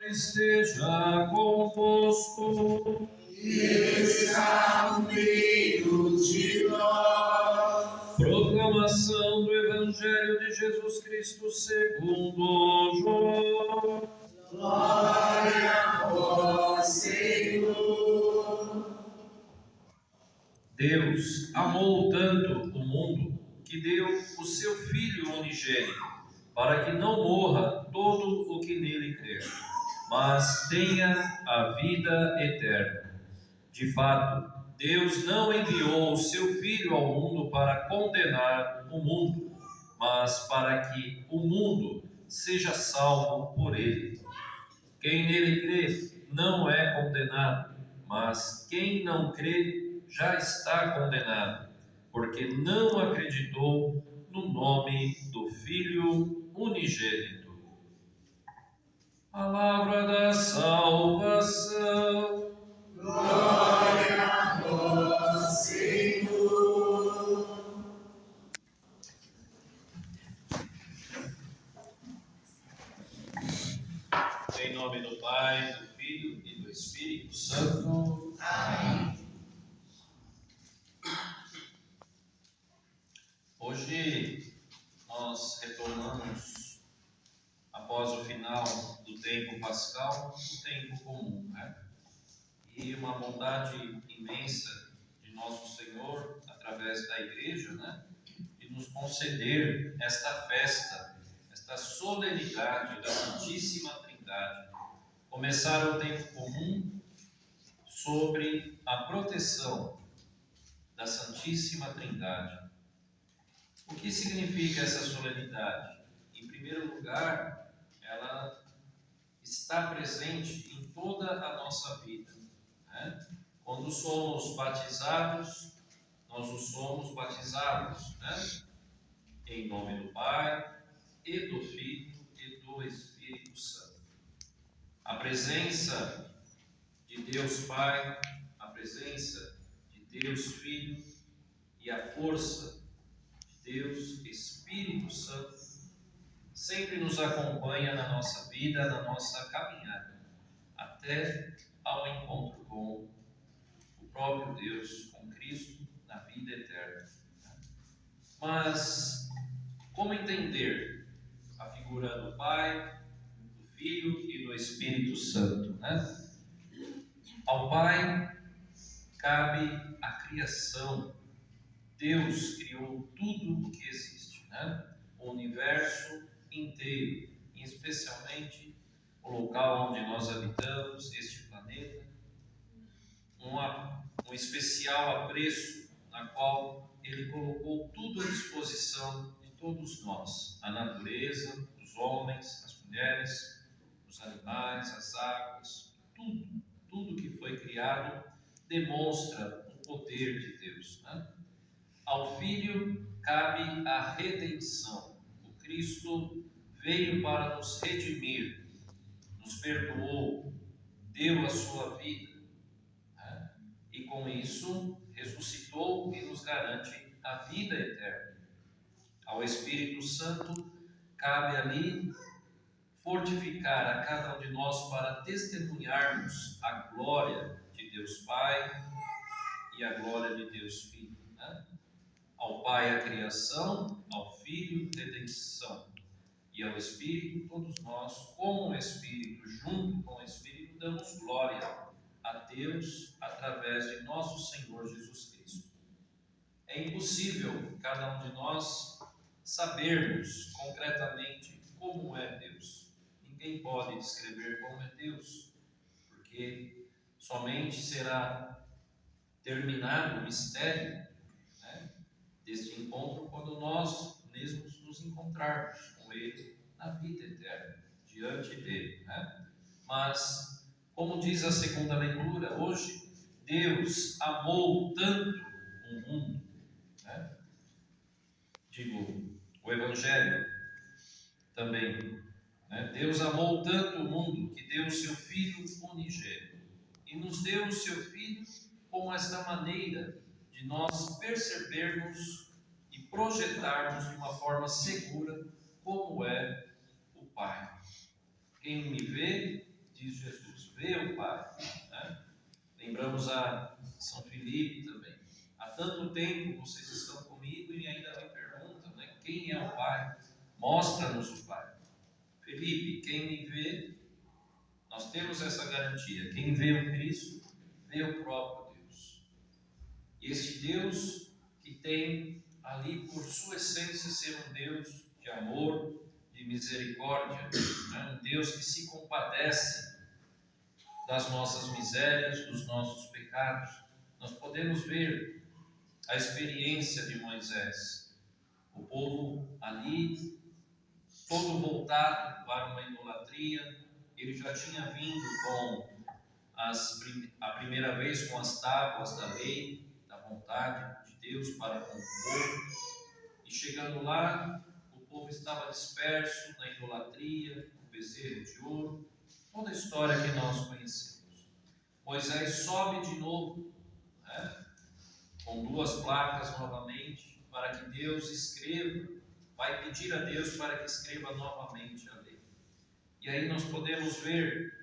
esteja convosco. Está no meio de nós. Proclamação do Evangelho de Jesus Cristo segundo João. Glória a vós, Senhor. Deus amou tanto o mundo que deu o seu Filho unigênito, para que não morra todo o que nele crer, mas tenha a vida eterna. De fato, Deus não enviou o seu Filho ao mundo para condenar o mundo, mas para que o mundo seja salvo por ele. Quem nele crê não é condenado, mas quem não crê já está condenado, porque não acreditou no nome do Filho unigênito. Palavra da salvação. Glória a vós, Senhor. Em nome do Pai, do Filho e do Espírito Santo. Amém. Hoje nós retornamos, após o final do tempo pascal, o tempo comum, né? E uma bondade imensa de nosso Senhor, através da Igreja, né? De nos conceder esta festa, esta solenidade da Santíssima Trindade. Começar o tempo comum sobre a proteção da Santíssima Trindade. O que significa essa solenidade? Em primeiro lugar, ela está presente em toda a nossa vida, né? Quando somos batizados, nós o somos batizados, né? Em nome do Pai, e do Filho, e do Espírito Santo. A presença de Deus Pai, a presença de Deus Filho e a força de Deus Espírito Santo sempre nos acompanha na nossa vida, na nossa caminhada, até ao encontro com o próprio Deus, com Cristo, na vida eterna. Mas como entender a figura do Pai, do Filho e do Espírito Santo, né? Ao Pai cabe a criação. Deus criou tudo o que existe, né? O universo inteiro, e especialmente o local onde nós habitamos, este planeta, um especial apreço na qual Ele colocou tudo à disposição de todos nós, a natureza, os homens, as mulheres, os animais, as águas, tudo que foi criado demonstra o poder de Deus, né? Ao Filho cabe a redenção. O Cristo veio para nos redimir, nos perdoou, deu a sua vida, né? E com isso ressuscitou e nos garante a vida eterna. Ao Espírito Santo cabe ali fortificar a cada um de nós para testemunharmos a glória de Deus Pai e a glória de Deus Filho, né? Ao Pai a criação, ao Filho redenção, e ao Espírito todos nós, com o Espírito, junto com o Espírito, damos glória a Deus através de nosso Senhor Jesus Cristo. É impossível cada um de nós sabermos concretamente como é Deus. Ninguém pode descrever como é Deus, porque somente será terminado o mistério, né, deste encontro quando nós mesmos nos encontrarmos com Ele na vida eterna, diante dele, né? Mas, como diz a segunda leitura hoje, Deus amou tanto o mundo, né? Digo, o Evangelho também, né? Deus amou tanto o mundo que deu o seu Filho unigênito e nos deu o seu Filho com esta maneira de nós percebermos e projetarmos de uma forma segura como é o Pai. Quem me vê, diz Rezamos a São Filipe também. Há tanto tempo vocês estão comigo e ainda me perguntam, né, quem é o Pai? Mostra-nos o Pai. Felipe, quem me vê, nós temos essa garantia. Quem vê o Cristo, vê o próprio Deus. E este Deus que tem ali por sua essência ser um Deus de amor, de misericórdia, né? Um Deus que se compadece das nossas misérias, dos nossos pecados. Nós podemos ver a experiência de Moisés. O povo ali, todo voltado para uma idolatria, ele já tinha vindo com a primeira vez com as tábuas da lei, da vontade de Deus para com o povo, e chegando lá, o povo estava disperso na idolatria, no bezerro de ouro, toda a história que nós conhecemos. Moisés sobe de novo, né, com 2 placas novamente, para que Deus escreva, vai pedir a Deus para que escreva novamente a lei. E aí nós podemos ver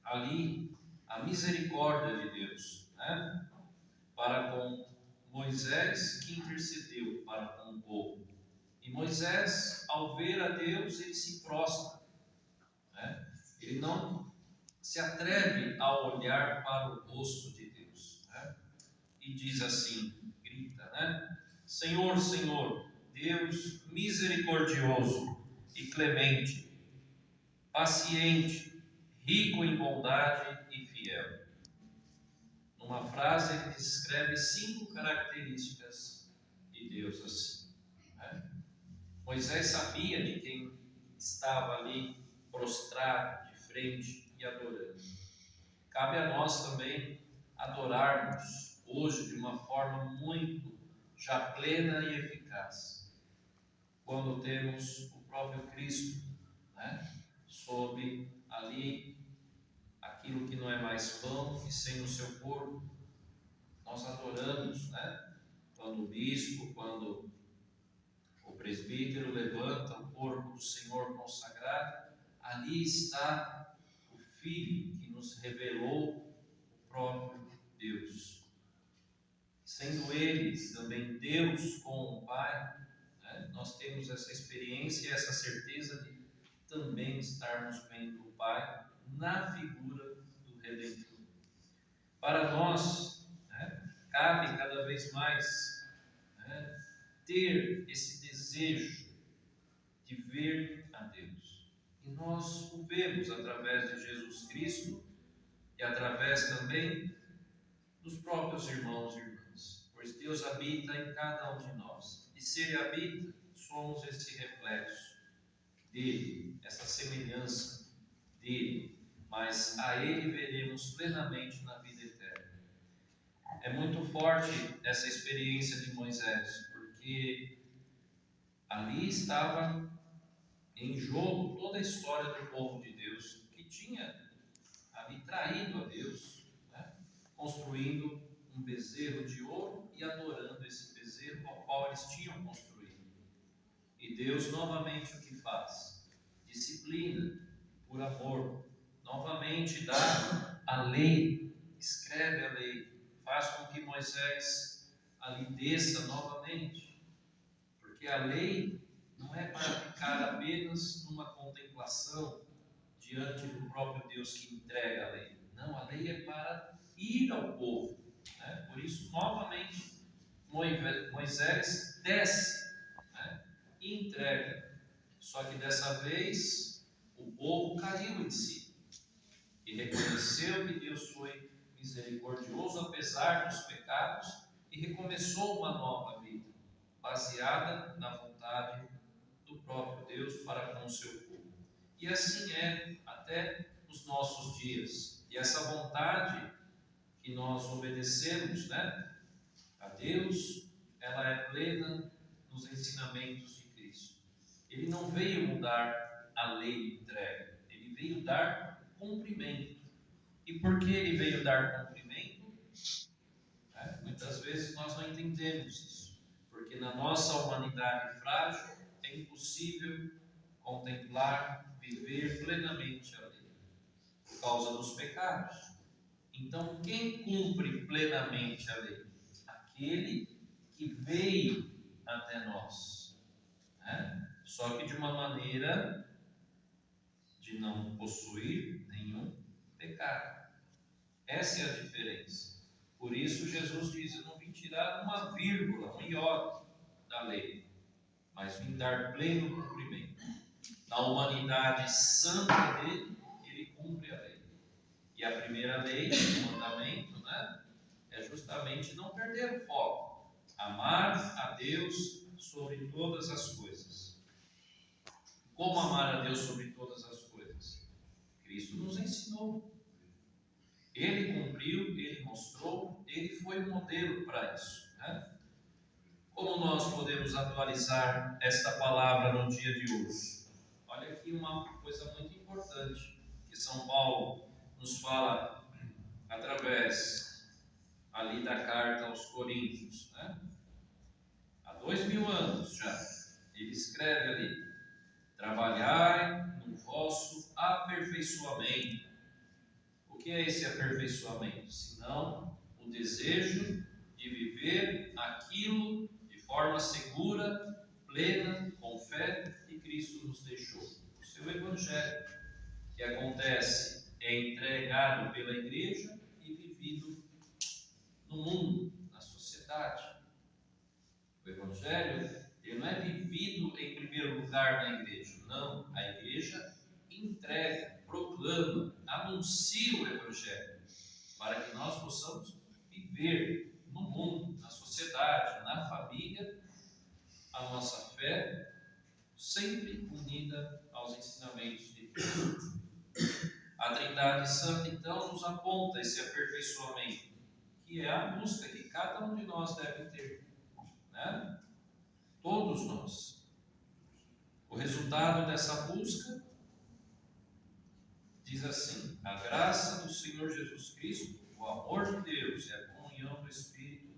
ali a misericórdia de Deus, né, para com Moisés, que intercedeu para com o povo. E Moisés, ao ver a Deus, ele se prostra, né? Ele não se atreve a olhar para o rosto de Deus, né? E diz assim, grita, né? Senhor, Senhor, Deus misericordioso e clemente, paciente, rico em bondade e fiel. Numa frase ele descreve 5 características de Deus assim, né? Moisés sabia de quem estava ali prostrado de frente e adorando. Cabe a nós também adorarmos hoje de uma forma muito já plena e eficaz, quando temos o próprio Cristo, né, sob ali aquilo que não é mais pão e sem o seu corpo. Nós adoramos, né, quando o bispo, quando o presbítero levanta o corpo do Senhor consagrado, ali está o Filho que nos revelou o próprio Deus. Sendo Ele também Deus com o Pai, né, nós temos essa experiência e essa certeza de também estarmos vendo o Pai na figura do Redentor. Para nós, né, cabe cada vez mais, né, ter esse desejo de ver a Deus. E nós o vemos através de Jesus Cristo e através também dos próprios irmãos e irmãs, pois Deus habita em cada um de nós. E se Ele habita, somos esse reflexo dele, essa semelhança dele, mas a Ele veremos plenamente na vida eterna. É muito forte essa experiência de Moisés, porque ali estava em jogo toda a história do povo de Deus, que tinha ali traído a Deus, né, construindo um bezerro de ouro e adorando esse bezerro ao qual eles tinham construído. E Deus novamente o que faz? Disciplina, por amor, novamente dá a lei, escreve a lei, faz com que Moisés ali desça novamente, porque a lei não é para ficar apenas numa contemplação diante do próprio Deus que entrega a lei. Não, a lei é para ir ao povo, né? Por isso, novamente, Moisés desce, né, e entrega. Só que dessa vez, o povo caiu em si e reconheceu que Deus foi misericordioso apesar dos pecados e recomeçou uma nova vida, baseada na vontade do próprio Deus para com o seu povo. E assim é até os nossos dias. E essa vontade que nós obedecemos, né, a Deus, ela é plena nos ensinamentos de Cristo. Ele não veio mudar a lei entregue, ele veio dar cumprimento. E por que ele veio dar cumprimento? Muitas vezes nós não entendemos isso, porque na nossa humanidade frágil é impossível contemplar, viver plenamente a lei, por causa dos pecados. Então, quem cumpre plenamente a lei? Aquele que veio até nós, né? Só que de uma maneira de não possuir nenhum pecado. Essa é a diferença. Por isso Jesus diz: eu não vim tirar uma vírgula, um iota da lei, mas vim dar pleno cumprimento. Na humanidade santa dele, ele cumpre a lei. E a primeira lei, o mandamento, né, é justamente não perder o foco. Amar a Deus sobre todas as coisas. Como amar a Deus sobre todas as coisas? Cristo nos ensinou. Ele cumpriu, ele mostrou, ele foi o modelo para isso, né? Como nós podemos atualizar esta palavra no dia de hoje? Olha aqui uma coisa muito importante que São Paulo nos fala através ali da carta aos Coríntios, né? Há 2000 anos já, ele escreve ali: trabalhai no vosso aperfeiçoamento. O que é esse aperfeiçoamento? Senão o desejo de viver aquilo de forma segura, plena, com fé que Cristo nos deixou. O seu Evangelho, que acontece, é entregado pela igreja e vivido no mundo, na sociedade. O Evangelho, ele não é vivido em primeiro lugar na igreja, não. A igreja entrega, proclama, anuncia o Evangelho, para que nós possamos viver no mundo, na sociedade, na família, a nossa fé sempre unida aos ensinamentos de Deus. A Trindade Santa, então, nos aponta esse aperfeiçoamento, que é a busca que cada um de nós deve ter, né? Todos nós. O resultado dessa busca diz assim: a graça do Senhor Jesus Cristo, o amor de Deus e a comunhão do Espírito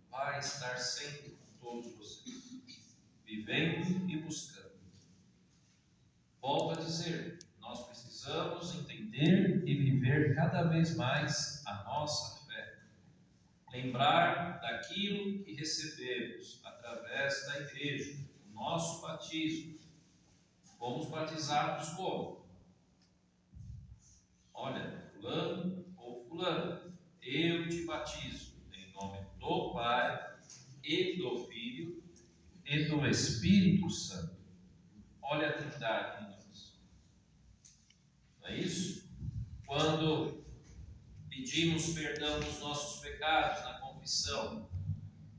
vai estar sempre com todos vocês, vivendo e buscando. Volto a dizer, nós precisamos entender e viver cada vez mais a nossa fé. Lembrar daquilo que recebemos através da igreja, o nosso batismo. Fomos batizados como? Olha, fulano ou fulano, eu te batizo em nome do Pai e do Filho e do Espírito Santo. Olha a Trindade em nós. Não é isso? Quando pedimos perdão dos nossos pecados na confissão,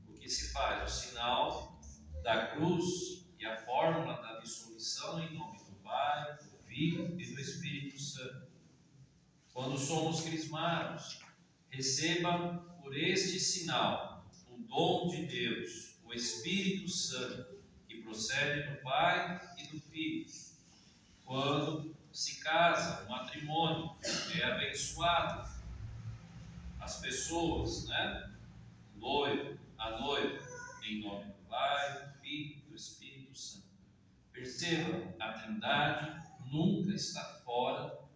o que se faz? O sinal da cruz e a fórmula da absolvição em nome do Pai, do Filho e do Espírito Santo. Quando somos crismados, receba por este sinal o dom de Deus, o Espírito Santo, que procede do Pai e do Filho. Quando se casa, o matrimônio é abençoado. As pessoas, né? O noivo, a noiva, em nome do Pai, do Filho e do Espírito Santo. Perceba, a Trindade nunca está fora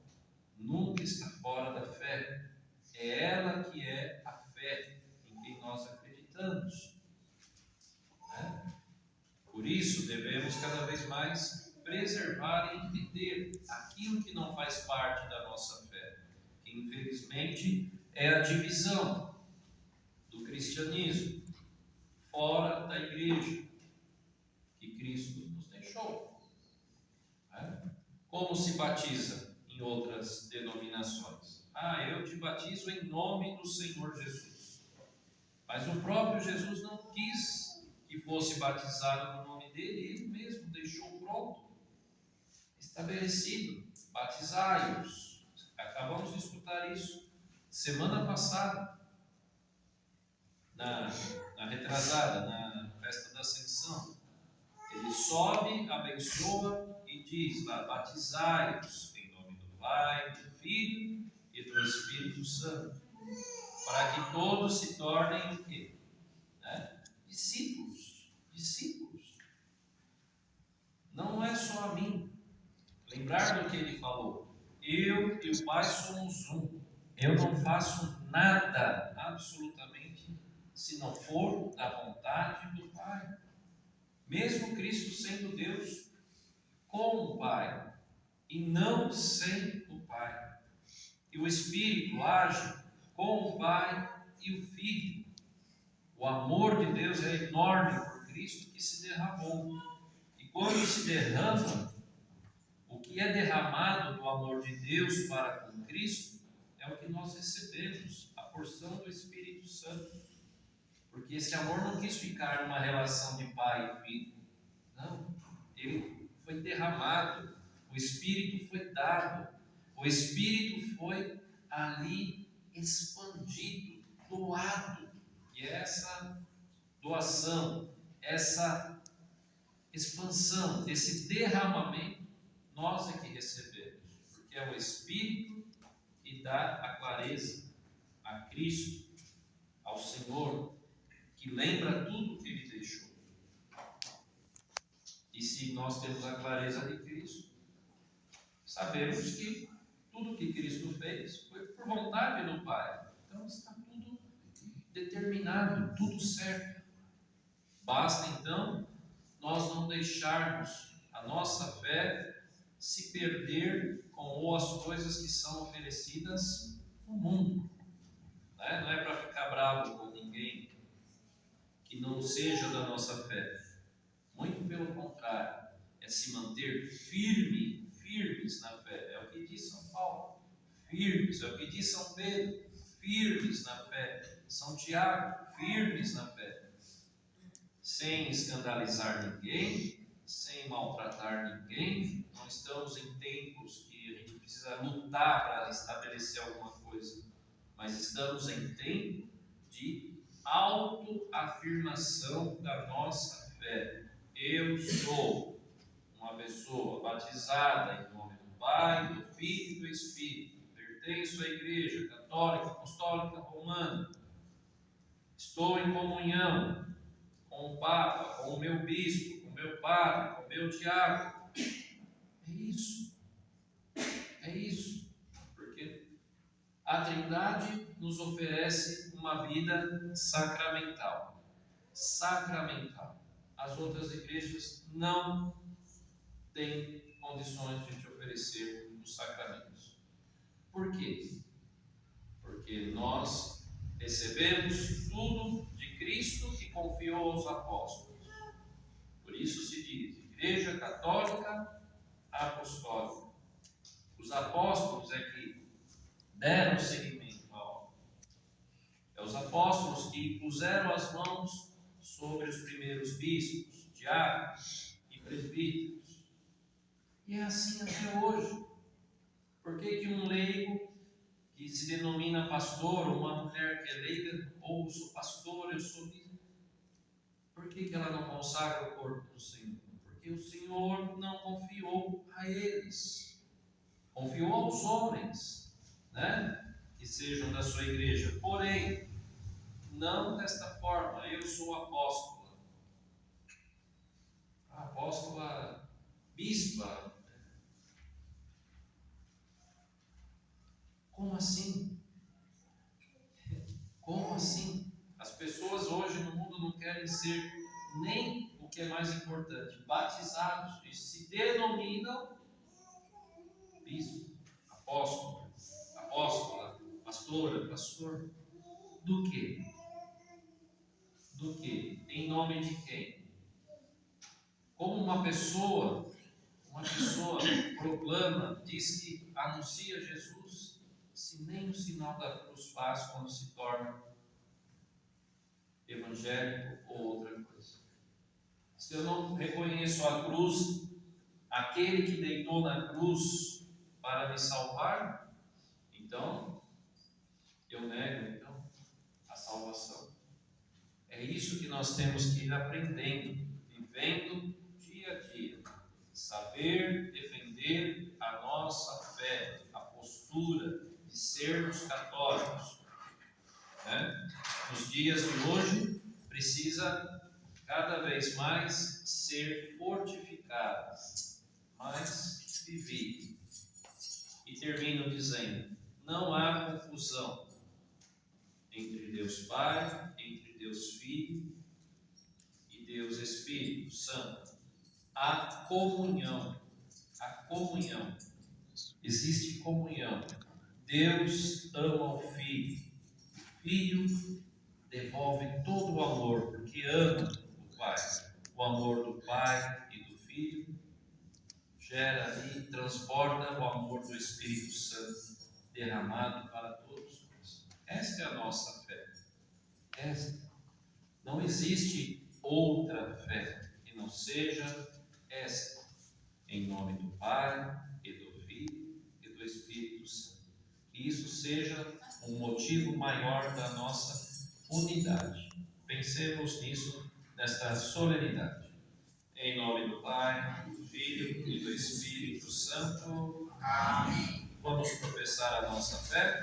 da fé. É ela que é a fé em quem nós acreditamos, né? Por isso devemos cada vez mais preservar e entender aquilo que não faz parte da nossa fé, que infelizmente é a divisão do cristianismo fora da igreja que Cristo nos deixou, né? Como se batiza em outras denominações? Eu te batizo em nome do Senhor Jesus. Mas o próprio Jesus não quis que fosse batizado no nome dele, ele mesmo deixou pronto, estabelecido: batizai-os. Acabamos de escutar isso semana passada, na retrasada, na festa da Ascensão. Ele sobe, abençoa e diz lá: batizai-os em nome do Pai, do Filho e do Espírito Santo, para que todos se tornem o quê? Né? Discípulos. Não é só a mim. Lembrar do que ele falou: eu e o Pai somos um. Eu não faço nada, absolutamente, se não for da vontade do Pai. Mesmo Cristo sendo Deus, com o Pai, e não sem o Pai. E o Espírito age com o Pai e o Filho. O amor de Deus é enorme por Cristo que se derramou. E quando se derrama, o que é derramado do amor de Deus para com Cristo é o que nós recebemos, a porção do Espírito Santo. Porque esse amor não quis ficar numa relação de pai e filho. Não, ele foi derramado, o Espírito foi dado, o Espírito foi ali expandido, doado. E essa doação, essa expansão, esse derramamento, nós é que recebemos, porque é o Espírito que dá a clareza a Cristo, ao Senhor, que lembra tudo que Ele deixou. E se nós temos a clareza de Cristo, sabemos que tudo que Cristo fez foi por vontade do Pai. Então está tudo determinado, tudo certo. Basta então nós não deixarmos a nossa fé se perder com as coisas que são oferecidas no mundo. Né? Não é para ficar bravo com ninguém que não seja da nossa fé. Muito pelo contrário, é se manter firmes na fé. É o que diz São Paulo. Firmes, é o que diz São Pedro. Firmes na fé. São Tiago, firmes na fé. Sem escandalizar ninguém, sem maltratar ninguém. Não estamos em tempos que a gente precisa lutar para estabelecer alguma coisa, mas estamos em tempo de autoafirmação da nossa fé. Eu sou uma pessoa batizada em nome do Pai, do Filho e do Espírito. Pertenço à Igreja Católica, Apostólica, Romana. Estou em comunhão com o Papa, com o meu bispo, com o meu padre, com o meu diácono. É isso. É isso. Porque a Trindade nos oferece uma vida sacramental. Sacramental. As outras igrejas não têm condições de te oferecer os sacramentos. Por quê? Porque nós recebemos tudo de Cristo que confiou aos apóstolos. Por isso se diz Igreja Católica Apostólica. Os apóstolos é que deram seguimento à obra. É os apóstolos que puseram as mãos sobre os primeiros bispos, diáconos e presbíteros. E é assim até hoje. Por que um leigo que se denomina pastor, ou uma mulher que é leiga, ou eu sou pastor, eu sou bispo, por que ela não consagra o corpo do Senhor? Porque o Senhor não confiou a eles. Confiou aos homens, né? Que sejam da sua igreja. Porém, não desta forma. Eu sou apóstola. A apóstola bispa. Como assim? Como assim? As pessoas hoje no mundo não querem ser nem o que é mais importante, batizados, e se denominam bispo, apóstolo, apóstola, pastora, pastor. Do quê? Do quê? Em nome de quem? Como uma pessoa proclama, diz que anuncia Jesus, se nem o sinal da cruz faz quando se torna evangélico ou outra coisa. Se eu não reconheço a cruz, aquele que deitou na cruz para me salvar, então eu nego a salvação. É isso que nós temos que ir aprendendo, vivendo dia a dia. Saber defender a nossa fé, a postura de sermos católicos. Né? Nos dias de hoje, precisa cada vez mais ser fortificado, mais vivido. E termino dizendo, não há confusão entre Deus Pai, entre Deus Filho e Deus Espírito Santo. Há comunhão. Há comunhão. Existe comunhão. Deus ama o Filho. O Filho devolve todo o amor, porque ama o Pai. O amor do Pai e do Filho gera ali, transborda o amor do Espírito Santo derramado para todos nós. Esta é a nossa fé. Esta. Não existe outra fé que não seja esta. Em nome do Pai e do Filho e do Espírito Santo. Que isso seja um motivo maior da nossa unidade. Pensemos nisso nesta solenidade. Em nome do Pai, do Filho e do Espírito Santo. Amém. Vamos professar a nossa fé.